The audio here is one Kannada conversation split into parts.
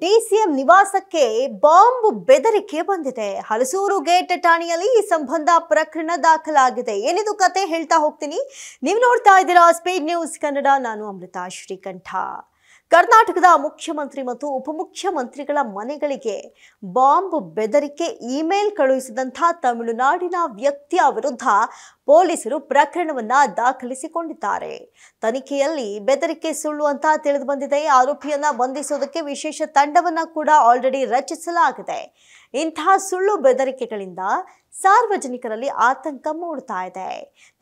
ಡಿಸಿಎಂ ನಿವಾಸಕ್ಕೆ ಬಾಂಬ್ ಬೆದರಿಕೆ ಬಂದಿದೆ. ಹಲಸೂರು ಗೇಟ್ ಠಾಣೆಯಲ್ಲಿ ಈ ಸಂಬಂಧ ಪ್ರಕರಣ ದಾಖಲಾಗಿದೆ. ಏನಿದು ಕತೆ ಹೇಳ್ತಾ ಹೋಗ್ತೀನಿ. ನೀವು ನೋಡ್ತಾ ಇದ್ದೀರಾ ಸ್ಪೀಡ್ ನ್ಯೂಸ್ ಕನ್ನಡ. ನಾನು ಅಮೃತ ಶ್ರೀಕಂಠ. ಕರ್ನಾಟಕದ ಮುಖ್ಯಮಂತ್ರಿ ಮತ್ತು ಉಪಮುಖ್ಯಮಂತ್ರಿಗಳ ಮನೆಗಳಿಗೆ ಬಾಂಬ್ ಬೆದರಿಕೆ ಇಮೇಲ್ ಕಳುಹಿಸಿದಂಥ ತಮಿಳುನಾಡಿನ ವ್ಯಕ್ತಿಯ ವಿರುದ್ಧ ಪೊಲೀಸರು ಪ್ರಕರಣವನ್ನ ದಾಖಲಿಸಿಕೊಂಡಿದ್ದಾರೆ. ತನಿಖೆಯಲ್ಲಿ ಬೆದರಿಕೆ ಸುಳ್ಳು ಅಂತ ತಿಳಿದು ಬಂದಿದೆ. ಆರೋಪಿಯನ್ನ ಬಂಧಿಸೋದಕ್ಕೆ ವಿಶೇಷ ತಂಡವನ್ನ ಕೂಡ ಆಲ್ರೆಡಿ ರಚಿಸಲಾಗಿದೆ. ಇಂತಹ ಸುಳ್ಳು ಬೆದರಿಕೆಗಳಿಂದ ಸಾರ್ವಜನಿಕರಲ್ಲಿ ಆತಂಕ ಮೂಡ್ತಾ ಇದೆ.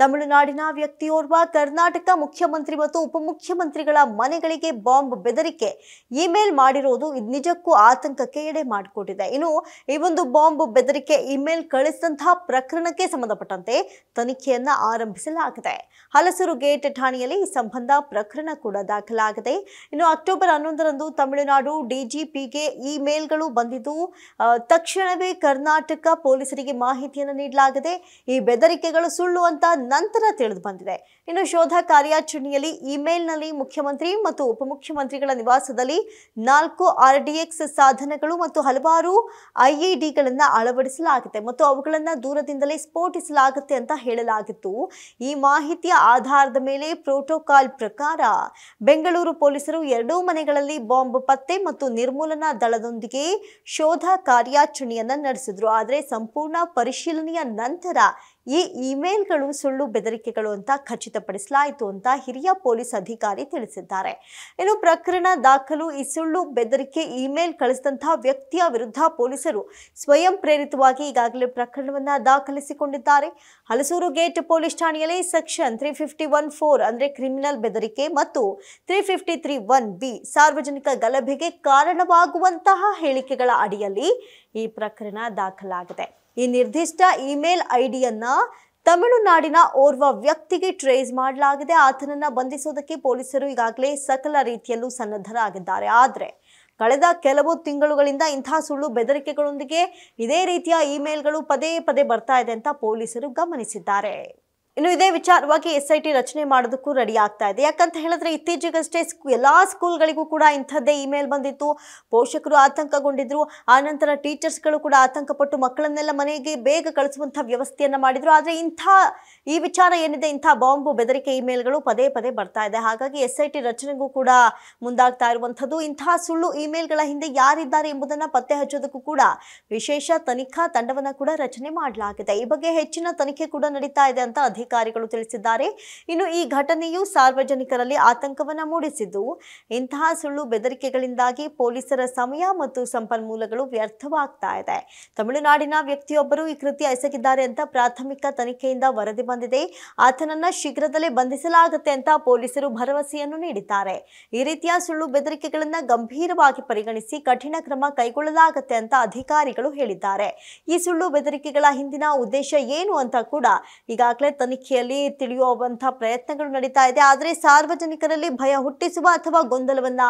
ತಮಿಳುನಾಡಿನ ವ್ಯಕ್ತಿಯೋರ್ವ ಕರ್ನಾಟಕ ಮುಖ್ಯಮಂತ್ರಿ ಮತ್ತು ಉಪಮುಖ್ಯಮಂತ್ರಿಗಳ ಮನೆಗಳಿಗೆ ಬಾಂಬ್ ಬೆದರಿಕೆ ಇಮೇಲ್ ಮಾಡಿರೋದು ನಿಜಕ್ಕೂ ಆತಂಕಕ್ಕೆ ಎಡೆ ಮಾಡಿಕೊಟ್ಟಿದೆ. ಇನ್ನು ಈ ಒಂದು ಬಾಂಬ್ ಬೆದರಿಕೆ ಇಮೇಲ್ ಕಳಿಸಿದಂತಹ ಪ್ರಕರಣಕ್ಕೆ ಸಂಬಂಧಪಟ್ಟಂತೆ ತನಿಖೆಯನ್ನ ಆರಂಭಿಸಲಾಗಿದೆ. ಹಲಸೂರು ಗೇಟ್ ಠಾಣೆಯಲ್ಲಿ ಈ ಸಂಬಂಧ ಪ್ರಕರಣ ಕೂಡ ದಾಖಲಾಗಿದೆ. ಇನ್ನು ಅಕ್ಟೋಬರ್ 11ರಂದು ತಮಿಳುನಾಡು ಡಿಜಿಪಿಗೆ ಇಮೇಲ್ಗಳು ಬಂದಿದ್ದು ತಕ್ಷಣವೇ ಕರ್ನಾಟಕ ಪೊಲೀಸರಿಗೆ ಮಾಹಿತಿಯನ್ನು ನೀಡಲಾಗಿದೆ. ಈ ಬೆದರಿಕೆಗಳು ಸುಳ್ಳು ಅಂತ ನಂತರ ತಿಳಿದು ಬಂದಿದೆ. ಇನ್ನು ಶೋಧ ಕಾರ್ಯಾಚರಣೆಯಲ್ಲಿ ಇಮೇಲ್ನಲ್ಲಿ ಮುಖ್ಯಮಂತ್ರಿ ಮತ್ತು ಉಪಮುಖ್ಯಮಂತ್ರಿಗಳ ನಿವಾಸದಲ್ಲಿ 4 RDX ಸಾಧನಗಳು ಮತ್ತು ಹಲವಾರು IEDಗಳನ್ನು ಅಳವಡಿಸಲಾಗಿದೆ ಮತ್ತು ಅವುಗಳನ್ನು ದೂರದಿಂದಲೇ ಸ್ಫೋಟಿಸಲಾಗುತ್ತೆ ಅಂತ ಹೇಳಲಾಗಿತ್ತು. ಈ ಮಾಹಿತಿಯ ಆಧಾರದ ಮೇಲೆ ಪ್ರೋಟೋಕಾಲ್ ಪ್ರಕಾರ ಬೆಂಗಳೂರು ಪೊಲೀಸರು 2 ಮನೆಗಳಲ್ಲಿ ಬಾಂಬ್ ಪತ್ತೆ ಮತ್ತು ನಿರ್ಮೂಲನಾ ದಳದೊಂದಿಗೆ ಶೋಧ ಕಾರ್ಯಾಚರಣೆಯನ್ನ ನಡೆಸಿದ್ರು. ಆದರೆ ಸಂಪೂರ್ಣ ಪರಿಶೀಲನೆಯ ನಂತರ ಈ ಇಮೇಲ್ಗಳು ಸುಳ್ಳು ಬೆದರಿಕೆಗಳು ಅಂತ ಖಚಿತಪಡಿಸಲಾಯಿತು ಅಂತ ಹಿರಿಯ ಪೊಲೀಸ್ ಅಧಿಕಾರಿ ತಿಳಿಸಿದ್ದಾರೆ. ಇನ್ನು ಪ್ರಕರಣ ದಾಖಲು ಈ ಸುಳ್ಳು ಬೆದರಿಕೆ ಇಮೇಲ್ ಕಳಿಸಿದಂತಹ ವ್ಯಕ್ತಿಯ ವಿರುದ್ಧ ಪೊಲೀಸರು ಸ್ವಯಂ ಪ್ರೇರಿತವಾಗಿ ಈಗಾಗಲೇ ಪ್ರಕರಣವನ್ನ ದಾಖಲಿಸಿಕೊಂಡಿದ್ದಾರೆ. ಹಲಸೂರು ಗೇಟ್ ಪೊಲೀಸ್ ಠಾಣೆಯಲ್ಲಿ ಸೆಕ್ಷನ್ 351(4) ಅಂದ್ರೆ ಕ್ರಿಮಿನಲ್ ಬೆದರಿಕೆ ಮತ್ತು 353(1)B ಸಾರ್ವಜನಿಕ ಗಲಭೆಗೆ ಕಾರಣವಾಗುವಂತಹ ಹೇಳಿಕೆಗಳ ಅಡಿಯಲ್ಲಿ ಈ ಪ್ರಕರಣ ದಾಖಲಾಗಿದೆ. ಈ ನಿರ್ದಿಷ್ಟ ಇಮೇಲ್ ಐಡಿಯನ್ನ ತಮಿಳುನಾಡಿನ ಓರ್ವ ವ್ಯಕ್ತಿಗೆ ಟ್ರೇಸ್ ಮಾಡಲಾಗಿದೆ. ಆತನನ್ನ ಬಂಧಿಸೋದಕ್ಕೆ ಪೊಲೀಸರು ಈಗಾಗಲೇ ಸಕಲ ರೀತಿಯಲ್ಲೂ ಸನ್ನದ್ಧರಾಗಿದ್ದಾರೆ. ಆದರೆ ಕಳೆದ ಕೆಲವು ತಿಂಗಳುಗಳಿಂದ ಇಂತಹ ಸುಳ್ಳು ಬೆದರಿಕೆಗಳೊಂದಿಗೆ ಇದೇ ರೀತಿಯ ಇಮೇಲ್ಗಳು ಪದೇ ಪದೇ ಬರ್ತಾ ಇದೆ ಅಂತ ಪೊಲೀಸರು ಗಮನಿಸಿದ್ದಾರೆ. ಇನ್ನು ಇದೇ ವಿಚಾರವಾಗಿ SIT ರಚನೆ ಮಾಡೋದಕ್ಕೂ ರೆಡಿ ಆಗ್ತಾ ಇದೆ. ಯಾಕಂತ ಹೇಳಿದ್ರೆ ಇತ್ತೀಚೆಗಷ್ಟೇ ಎಲ್ಲಾ ಸ್ಕೂಲ್ಗಳಿಗೂ ಕೂಡ ಇಂಥದ್ದೇ ಇಮೇಲ್ ಬಂದಿತ್ತು. ಪೋಷಕರು ಆತಂಕಗೊಂಡಿದ್ರು. ಆನಂತರ ಟೀಚರ್ಸ್ಗಳು ಕೂಡ ಆತಂಕಪಟ್ಟು ಮಕ್ಕಳನ್ನೆಲ್ಲ ಮನೆಗೆ ಬೇಗ ಕಳಿಸುವಂಥ ವ್ಯವಸ್ಥೆಯನ್ನ ಮಾಡಿದ್ರು. ಆದರೆ ಈ ವಿಚಾರ ಏನಿದೆ, ಇಂಥ ಬಾಂಬು ಬೆದರಿಕೆ ಇಮೇಲ್ಗಳು ಪದೇ ಪದೇ ಬರ್ತಾ ಇದೆ. ಹಾಗಾಗಿ SIT ರಚನೆಗೂ ಕೂಡ ಮುಂದಾಗ್ತಾ ಇರುವಂಥದ್ದು. ಇಂತಹ ಸುಳ್ಳು ಇಮೇಲ್ಗಳ ಹಿಂದೆ ಯಾರಿದ್ದಾರೆ ಎಂಬುದನ್ನ ಪತ್ತೆ ಹಚ್ಚೋದಕ್ಕೂ ಕೂಡ ವಿಶೇಷ ತನಿಖಾ ತಂಡವನ್ನ ಕೂಡ ರಚನೆ ಮಾಡಲಾಗಿದೆ. ಈ ಬಗ್ಗೆ ಹೆಚ್ಚಿನ ತನಿಖೆ ಕೂಡ ನಡೀತಾ ಇದೆ ಅಂತ ಅಧಿಕಾರಿಗಳು ತಿಳಿಸಿದ್ದಾರೆ. ಇನ್ನು ಈ ಘಟನೆಯು ಸಾರ್ವಜನಿಕರಲ್ಲಿ ಆತಂಕವನ್ನ ಮೂಡಿಸಿದ್ದು, ಇಂತಹ ಸುಳ್ಳು ಬೆದರಿಕೆಗಳಿಂದಾಗಿ ಪೊಲೀಸರ ಸಮಯ ಮತ್ತು ಸಂಪನ್ಮೂಲಗಳು ವ್ಯರ್ಥವಾಗ್ತಾ ಇದೆ. ತಮಿಳುನಾಡಿನ ವ್ಯಕ್ತಿಯೊಬ್ಬರು ಈ ಕೃತ್ಯ ಎಸಗಿದ್ದಾರೆ ಅಂತ ಪ್ರಾಥಮಿಕ ತನಿಖೆಯಿಂದ ವರದಿ ಬಂದಿದೆ. ಆತನನ್ನ ಶೀಘ್ರದಲ್ಲೇ ಬಂಧಿಸಲಾಗುತ್ತೆ ಅಂತ ಪೊಲೀಸರು ಭರವಸೆಯನ್ನು ನೀಡಿದ್ದಾರೆ. ಈ ರೀತಿಯ ಸುಳ್ಳು ಬೆದರಿಕೆಗಳನ್ನ ಗಂಭೀರವಾಗಿ ಪರಿಗಣಿಸಿ ಕಠಿಣ ಕ್ರಮ ಕೈಗೊಳ್ಳಲಾಗುತ್ತೆ ಅಂತ ಅಧಿಕಾರಿಗಳು ಹೇಳಿದ್ದಾರೆ. ಈ ಸುಳ್ಳು ಬೆದರಿಕೆಗಳ ಹಿಂದಿನ ಉದ್ದೇಶ ಏನು ಅಂತ ಕೂಡ ಈಗಾಗಲೇ ತನಿಖೆಯಲ್ಲಿ ತಿಳಿಯುವಂತಹ ಪ್ರಯತ್ನಗಳು ನಡೀತಾ ಇದೆ. ಆದರೆ ಸಾರ್ವಜನಿಕರಲ್ಲಿ ಭಯ ಹುಟ್ಟಿಸುವ ಅಥವಾ ಗೊಂದಲವನ್ನ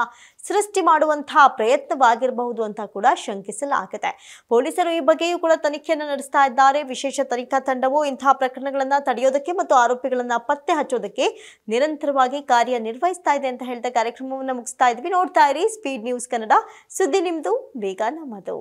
ಸೃಷ್ಟಿ ಮಾಡುವಂತಹ ಪ್ರಯತ್ನವಾಗಿರಬಹುದು ಅಂತ ಕೂಡ ಶಂಕಿಸಲಾಗಿದೆ. ಪೊಲೀಸರು ಈ ಬಗ್ಗೆಯೂ ಕೂಡ ತನಿಖೆಯನ್ನು ನಡೆಸ್ತಾ ಇದ್ದಾರೆ. ವಿಶೇಷ ತನಿಖಾ ತಂಡವು ಇಂತಹ ಪ್ರಕರಣಗಳನ್ನ ತಡೆಯೋದಕ್ಕೆ ಮತ್ತು ಆರೋಪಿಗಳನ್ನ ಪತ್ತೆ ಹಚ್ಚೋದಕ್ಕೆ ನಿರಂತರವಾಗಿ ಕಾರ್ಯನಿರ್ವಹಿಸ್ತಾ ಇದೆ ಅಂತ ಹೇಳಿದ ಕಾರ್ಯಕ್ರಮವನ್ನು ಮುಗಿಸ್ತಾ ಇದ್ವಿ. ನೋಡ್ತಾ ಇರಿ ಸ್ಪೀಡ್ ನ್ಯೂಸ್ ಕನ್ನಡ. ಸುದ್ದಿ ನಿಮ್ದು, ಬೇಗ ನಮ್ಮದು.